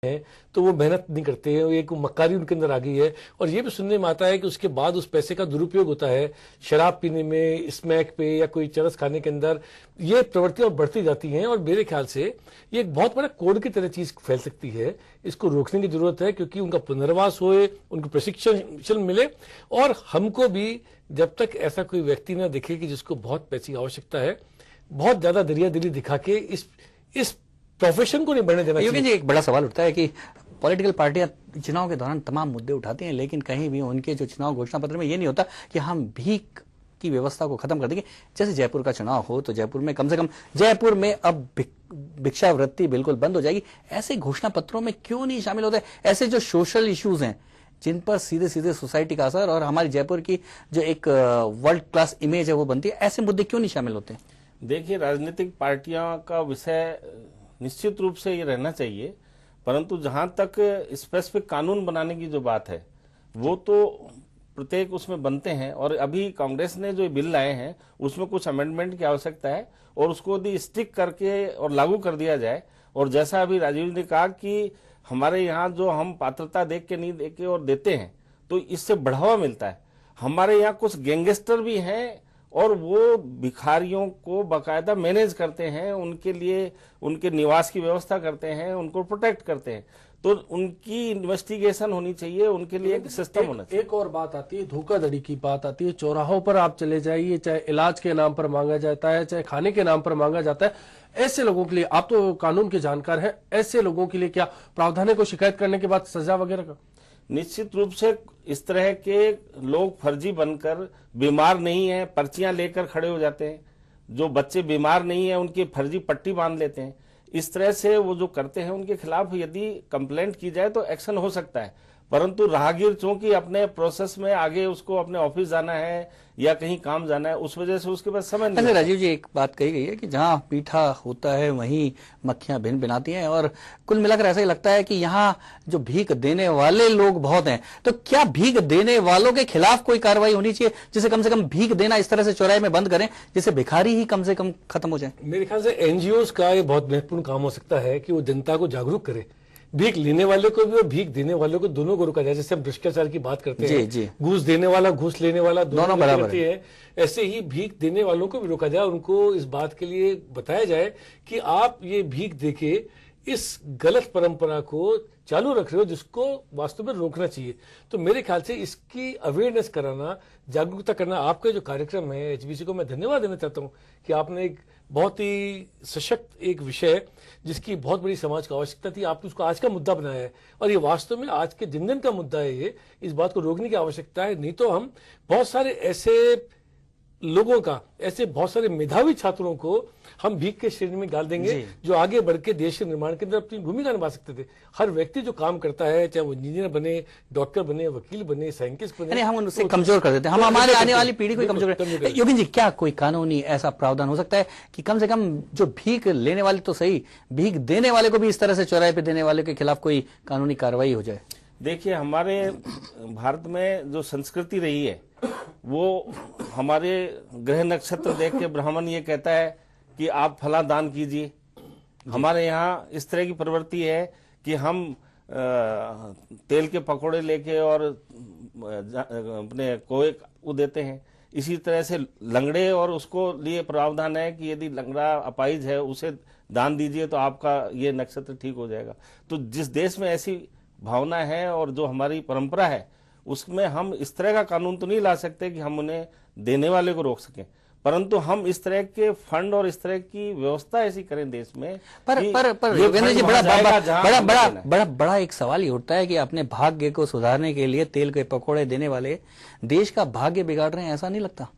हैं तो वो मेहनत नहीं करते हैं, एक मक्कारी उनके अंदर आ गई है। और ये भी सुनने में आता है कि उसके बाद उस पैसे का दुरुपयोग होता है शराब पीने में, स्मैक पे या कोई चरस खाने के अंदर। ये प्रवृत्तियां और बढ़ती जाती हैं और मेरे ख्याल से ये एक बहुत बड़ा कोड की तरह चीज फैल सकती है। इसको रोकने की जरूरत है क्योंकि उनका पुनर्वास होए, उनको प्रशिक्षण मिले। और हमको भी जब तक ऐसा कोई व्यक्ति ना दिखे कि जिसको बहुत पैसे की आवश्यकता है, बहुत ज्यादा दरियादिली दिखा के इस प्रोफेशन को नहीं बढ़ने देना चाहिए। जी, एक बड़ा सवाल उठता है कि पॉलिटिकल पार्टियां चुनाव के दौरान तमाम मुद्दे उठाती हैं, लेकिन कहीं भी उनके जो चुनाव घोषणा पत्र में ये नहीं होता कि हम भीख की व्यवस्था को खत्म कर देंगे। जैसे जयपुर का चुनाव हो तो जयपुर में कम से कम जयपुर में अब भिक्षावृत्ति बिल्कुल बंद हो जाएगी। ऐसे घोषणा पत्रों में क्यों नहीं शामिल होते? ऐसे जो सोशल इश्यूज हैं जिन पर सीधे सीधे सोसाइटी का असर और हमारी जयपुर की जो एक वर्ल्ड क्लास इमेज है वो बनती है, ऐसे मुद्दे क्यों नहीं शामिल होते? देखिए, राजनीतिक पार्टियों का विषय निश्चित रूप से ये रहना चाहिए, परंतु जहां तक स्पेसिफिक कानून बनाने की जो बात है वो तो प्रत्येक उसमें बनते हैं। और अभी कांग्रेस ने जो बिल लाए हैं उसमें कुछ अमेंडमेंट की आवश्यकता है और उसको यदि स्टिक करके और लागू कर दिया जाए, और जैसा अभी राजीव ने कहा कि हमारे यहाँ जो हम पात्रता देख के नहीं देके और देते हैं तो इससे बढ़ावा मिलता है। हमारे यहाँ कुछ गैंगस्टर भी हैं और वो भिखारियों को बाकायदा मैनेज करते हैं, उनके लिए उनके निवास की व्यवस्था करते हैं, उनको प्रोटेक्ट करते हैं। तो उनकी इन्वेस्टिगेशन होनी चाहिए, उनके लिए एक सिस्टम होना चाहिए। एक और बात आती है, धोखाधड़ी की बात आती है। चौराहों पर आप चले जाइए, चाहे इलाज के नाम पर मांगा जाता है, चाहे खाने के नाम पर मांगा जाता है। ऐसे लोगों के लिए, आप तो कानून के जानकार हैं, ऐसे लोगों के लिए क्या प्रावधान है? को शिकायत करने के बाद सजा वगैरह का? निश्चित रूप से इस तरह के लोग फर्जी बनकर, बीमार नहीं है, पर्चियां लेकर खड़े हो जाते हैं। जो बच्चे बीमार नहीं है उनकी फर्जी पट्टी बांध लेते हैं। इस तरह से वो जो करते हैं उनके खिलाफ यदि कंप्लेंट की जाए तो एक्शन हो सकता है। परंतु राहगीर चूंकि अपने प्रोसेस में आगे उसको अपने ऑफिस जाना है या कहीं काम जाना है, उस वजह से उसके पास समय नहीं है। राजीव जी, एक बात कही गई है कि जहां पीठा होता है वहीं मक्खियां भिन भिनाती हैं, और कुल मिलाकर ऐसा ही लगता है कि यहाँ जो भीख देने वाले लोग बहुत हैं। तो क्या भीख देने वालों के खिलाफ कोई कार्रवाई होनी चाहिए जिसे कम से कम भीख देना इस तरह से चौराहे में बंद करें, जिससे भिखारी ही कम से कम खत्म हो जाए? मेरे ख्याल से एनजीओ का ये बहुत महत्वपूर्ण काम हो सकता है कि वो जनता को जागरूक करे। भीख लेने वाले को भी और भीख देने वाले को दोनों को रोका जाए। जैसे हम भ्रष्टाचार की बात करते हैं, घूस देने वाला, घूस लेने वाला दोनों बराबर है, ऐसे ही भीख देने वालों को भी रोका जाए। उनको इस बात के लिए बताया जाए कि आप ये भीख देके इस गलत परंपरा को चालू रख रहे हो, जिसको वास्तव में रोकना चाहिए। तो मेरे ख्याल से इसकी अवेयरनेस कराना, जागरूकता करना, आपका जो कार्यक्रम है एचबीसी को मैं धन्यवाद देना चाहता हूं कि आपने एक बहुत ही सशक्त एक विषय जिसकी बहुत बड़ी समाज को आवश्यकता थी, आपने उसको आज का मुद्दा बनाया है। और ये वास्तव में आज के दिन का मुद्दा है। ये इस बात को रोकने की आवश्यकता है, नहीं तो हम बहुत सारे ऐसे लोगों का, ऐसे बहुत सारे मेधावी छात्रों को हम भीख के श्रेणी में डाल देंगे जो आगे बढ़ के देश के निर्माण के अंदर अपनी भूमिका निभा सकते थे। हर व्यक्ति जो काम करता है, चाहे वो इंजीनियर बने, डॉक्टर बने, वकील बने, साइंटिस्ट बने, हम उनसे कमजोर कर देते हैं, हम हमारे आने वाली पीढ़ी को कमजोर करते हैं। योगेंद्र जी, क्या कोई कानूनी ऐसा प्रावधान हो सकता है कि कम से कम जो भीख लेने वाले तो सही, भीख देने वाले को भी इस तरह से चौराहे पे देने वाले के खिलाफ कोई कानूनी कार्रवाई हो जाए? देखिए, हमारे भारत में जो संस्कृति रही है वो हमारे ग्रह नक्षत्र देख के ब्राह्मण ये कहता है कि आप फला दान कीजिए। हमारे यहाँ इस तरह की प्रवृत्ति है कि हम तेल के पकोड़े लेके और अपने कोए को देते हैं। इसी तरह से लंगड़े और उसको लिए प्रावधान है कि यदि लंगड़ा अपाहिज है उसे दान दीजिए तो आपका ये नक्षत्र ठीक हो जाएगा। तो जिस देश में ऐसी भावना है और जो हमारी परंपरा है उसमें हम इस तरह का कानून तो नहीं ला सकते कि हम उन्हें देने वाले को रोक सकें, परंतु हम इस तरह के फंड और इस तरह की व्यवस्था ऐसी करें देश में। पर योगेंद्र जी, बड़ा एक सवाल ये उठता है कि अपने भाग्य को सुधारने के लिए तेल के पकोड़े देने वाले देश का भाग्य बिगाड़ रहे हैं, ऐसा नहीं लगता?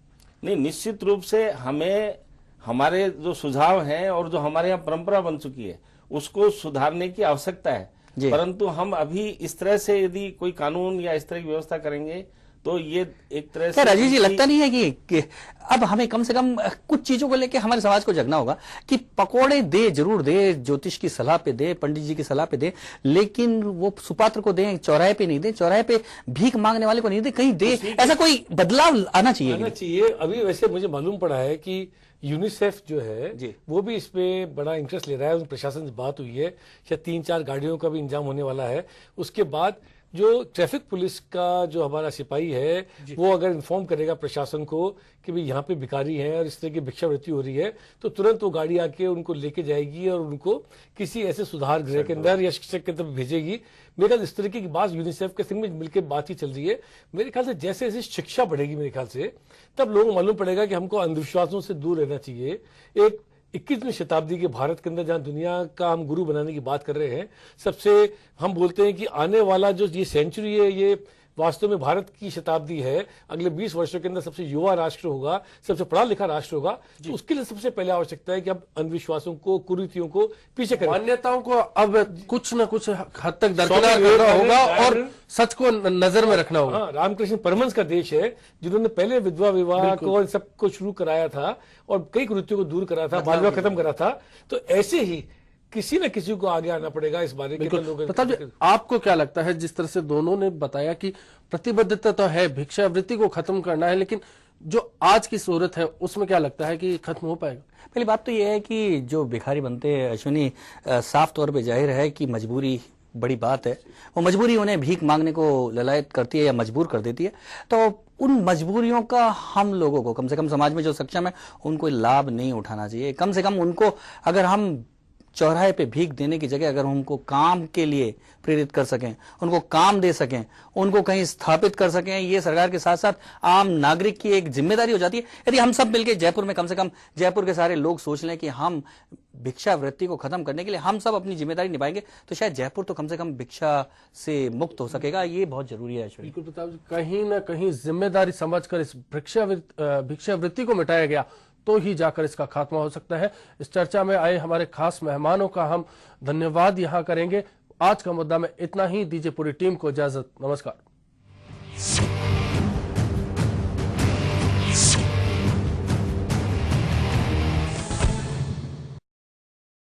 नहीं, निश्चित रूप से हमें हमारे जो सुझाव हैं और जो हमारे यहाँ परंपरा बन चुकी है उसको सुधारने की आवश्यकता है। परंतु हम अभी इस तरह से यदि कोई कानून या इस तरह की व्यवस्था करेंगे तो ये एक तरह से राजीव जी लगता नहीं है कि अब हमें कम से कम कुछ चीजों को लेकर हमारे समाज को जगना होगा कि पकोड़े दे, जरूर दे, ज्योतिष की सलाह पे दे, पंडित जी की सलाह पे दे, लेकिन वो सुपात्र को दे, चौराहे पे नहीं दे, चौराहे पे भीख मांगने वाले को नहीं दे, कहीं दे। ऐसा कोई बदलाव आना चाहिए। अभी वैसे मुझे मालूम पड़ा है कि यूनिसेफ जो है वो भी इसमें बड़ा इंटरेस्ट ले रहा है। उन प्रशासन से बात हुई है, शायद 3-4 गाड़ियों का भी इंतजाम होने वाला है। उसके बाद जो ट्रैफिक पुलिस का जो हमारा सिपाही है वो अगर इन्फॉर्म करेगा प्रशासन को कि भाई यहाँ पे भिखारी हैं और इस तरह की भिक्षावृत्ति हो रही है, तो तुरंत वो गाड़ी आके उनको लेके जाएगी और उनको किसी ऐसे सुधार गृह के अंदर या शिक्षक के तरफ भेजेगी। मेरे ख्याल इस तरीके की बात यूनिसेफ के संग में मिलकर बात ही चल रही है। मेरे ख्याल से जैसे जैसे शिक्षा बढ़ेगी मेरे ख्याल से, तब लोगों को मालूम पड़ेगा कि हमको अंधविश्वासों से दूर रहना चाहिए। एक 21वीं शताब्दी के भारत के अंदर जहां दुनिया का हम गुरु बनाने की बात कर रहे हैं, सबसे हम बोलते हैं कि आने वाला जो ये सेंचुरी है ये वास्तव में भारत की शताब्दी है। अगले 20 वर्षों के अंदर सबसे युवा राष्ट्र होगा, सबसे पढ़ा लिखा राष्ट्र होगा। तो उसके लिए सबसे पहले आवश्यकता है कि अब अंधविश्वासों को, कुरीतियों को पीछे करें, मान्यताओं को अब कुछ न कुछ हद तक दरकिनार करना होगा और सच को नजर में रखना होगा। हाँ, रामकृष्ण परमहंस का देश है जिन्होंने पहले विधवा विवाह को और सबको शुरू कराया था और कई कुरीतियों को दूर करा था, बाल विवाह खत्म करा था। तो ऐसे ही किसी न किसी को आगे आना पड़ेगा इस बारे में। प्रताप जी, आपको क्या लगता है, जिस तरह से दोनों ने बताया कि प्रतिबद्धता तो है, भिक्षावृत्ति को खत्म करना है, लेकिन जो आज की सूरत है उसमें क्या लगता है कि खत्म हो पाएगा? पहली बात तो यह है कि जो भिखारी बनते हैं अश्विनी, साफ तौर पे जाहिर है कि मजबूरी बड़ी बात है। वो मजबूरी उन्हें भीख मांगने को ललायत करती है या मजबूर कर देती है। तो उन मजबूरियों का हम लोगों को, कम से कम समाज में जो सक्षम है, उनको लाभ नहीं उठाना चाहिए। कम से कम उनको अगर हम चौराहे पे भीख देने की जगह अगर उनको काम के लिए प्रेरित कर सकें, उनको काम दे सकें, उनको कहीं स्थापित कर सकें, ये सरकार के साथ साथ आम नागरिक की एक जिम्मेदारी हो जाती है। यदि हम सब मिलकर जयपुर में, कम से कम जयपुर के सारे लोग सोच लें कि हम भिक्षावृत्ति को खत्म करने के लिए हम सब अपनी जिम्मेदारी निभाएंगे, तो शायद जयपुर तो कम से कम भिक्षा से मुक्त हो सकेगा। ये बहुत जरूरी है। बिल्कुल प्रताप जी, कहीं ना कहीं जिम्मेदारी समझकर इस भिक्षावृत्ति को मिटाया गया तो ही जाकर इसका खात्मा हो सकता है। इस चर्चा में आए हमारे खास मेहमानों का हम धन्यवाद यहां करेंगे। आज का मुद्दा में इतना ही। दीजिए पूरी टीम को इजाजत। नमस्कार।